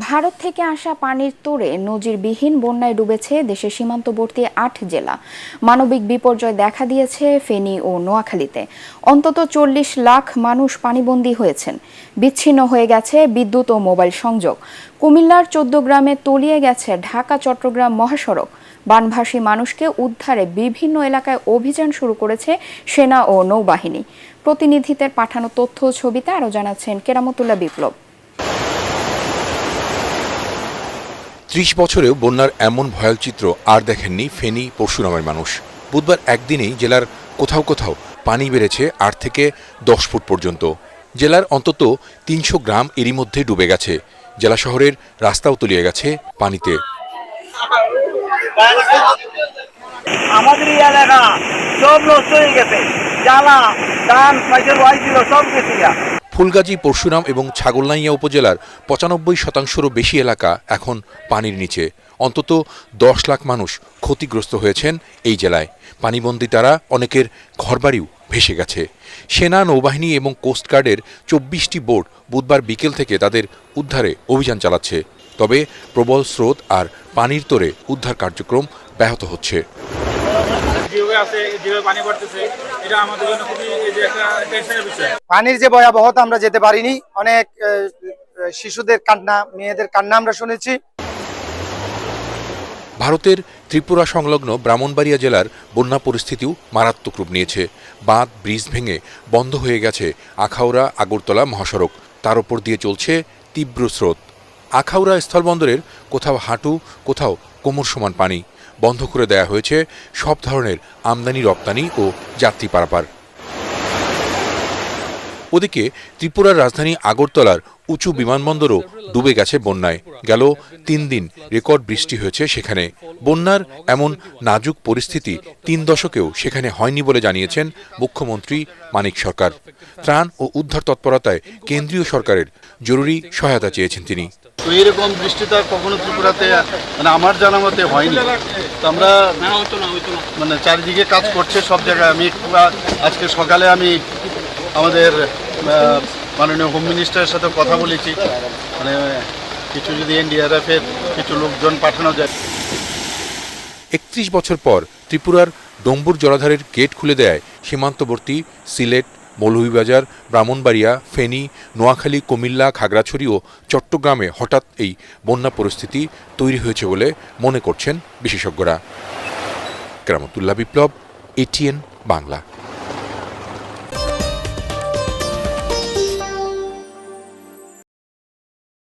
ভারত থেকে আসা পানির তোড়ে নজিরবিহীন বন্যায় ডুবেছে দেশের সীমান্তবর্তী ৮ জেলা। মানবিক বিপর্যয় দেখা দিয়েছে ফেনী ও নোয়াখালীতে। অন্তত ৪০ লাখ মানুষ পানিবন্দী হয়েছেন। বিচ্ছিন্ন হয়ে গেছে বিদ্যুৎ ও মোবাইল সংযোগ। কুমিল্লার ১৪ গ্রামে তলিয়ে গেছে ঢাকা চট্টগ্রাম মহাসড়ক। বানভাসী মানুষকে উদ্ধারে বিভিন্ন এলাকায় অভিযান শুরু করেছে সেনা ও নৌবাহিনী। প্রতিনিধিদের পাঠানো তথ্য ও ছবিতে আরও জানাচ্ছেন কেরামতুল্লাহ বিপ্লব। ৩০ বছরেও বন্যার এমন ভয়াল চিত্র আর দেখেননি ফেনী পরশুরামের মানুষ। বুধবার একদিনেই জেলার কোথাও কোথাও পানি বেড়েছে ৮ থেকে ১০ ফুট পর্যন্ত। জেলার অন্তত ৩০০ গ্রাম এরই মধ্যে ডুবে গেছে। জেলা শহরের রাস্তাও তলিয়ে গেছে পানিতে। আমাদের এলাকা সব নষ্ট হয়ে গেছে, জ্বালা ধান সব গেছে। ফুলগাজী, পরশুরাম এবং ছাগলনাইয়া উপজেলার ৯৫%রও বেশি এলাকা এখন পানির নিচে। অন্তত ১০ লাখ মানুষ ক্ষতিগ্রস্ত হয়েছেন এই জেলায়। পানিবন্দী তারা অনেকের ঘরবাড়িও ভেসে গেছে। সেনা, নৌবাহিনী এবং কোস্টগার্ডের ২৪টি বোট বুধবার বিকেল থেকে তাদের উদ্ধারে অভিযান চালাচ্ছে। তবে প্রবল স্রোত আর পানির তোড়ে উদ্ধার কার্যক্রম ব্যাহত হচ্ছে। পানির যে ভয়াবহতা আমরা যেতে পারিনি, অনেক শিশুদের কান্না, মেয়েদের কান্না আমরা শুনেছি। ভারতের ত্রিপুরা সংলগ্ন ব্রাহ্মণবাড়িয়া জেলার বন্যা পরিস্থিতিও মারাত্মক রূপ নিয়েছে। বাঁধ, ব্রিজ ভেঙে বন্ধ হয়ে গেছে আখাউড়া আগরতলা মহাসড়ক। তার ওপর দিয়ে চলছে তীব্র স্রোত। আখাউড়া স্থলবন্দরের কোথাও হাঁটু, কোথাও কোমর সমান পানি। বন্ধ করে দেয়া হয়েছে সব ধরনের আমদানি, রপ্তানি ও যাত্রী পারাপার। ওদিকে ত্রিপুরার রাজধানী আগরতলার উঁচু বিমানবন্দরও ডুবে গেছে বন্যায়। গেল ৩ দিন রেকর্ড বৃষ্টি হয়েছে সেখানে। বন্যার এমন নাজুক পরিস্থিতি ৩ দশকেও সেখানে হয়নি বলে জানিয়েছেন মুখ্যমন্ত্রী মানিক সরকার। ত্রাণ ও উদ্ধার তৎপরতায় কেন্দ্রীয় সরকারের জরুরি সহায়তা চেয়েছেন তিনি। তো এরকম বৃষ্টি তো আর কখনো ত্রিপুরাতে আমার জানা মতে হয়নি। তো আমরা চারিদিকে কাজ করছে সব জায়গায়। আমি আজকে সকালে আমি আমাদের মাননীয় হোম মিনিস্টারের সাথে কথা বলেছি, কিছু যদি এনডিআরএফের কিছু লোকজন পাঠানো যায়। ৩১ বছর পর ত্রিপুরার ডম্বুর জলাধারের গেট খুলে দেয় সীমান্তবর্তী সিলেট, মৌলভীবাজার, ব্রাহ্মণবাড়িয়া, ফেনী, নোয়াখালী, কুমিল্লা, খাগড়াছড়ি ও চট্টগ্রামে হঠাৎ এই বন্যা পরিস্থিতি তৈরি হয়েছে বলে মনে করছেন বিশেষজ্ঞরা। কেরামতুল্লাহ বিপ্লব, এটিএন বাংলা।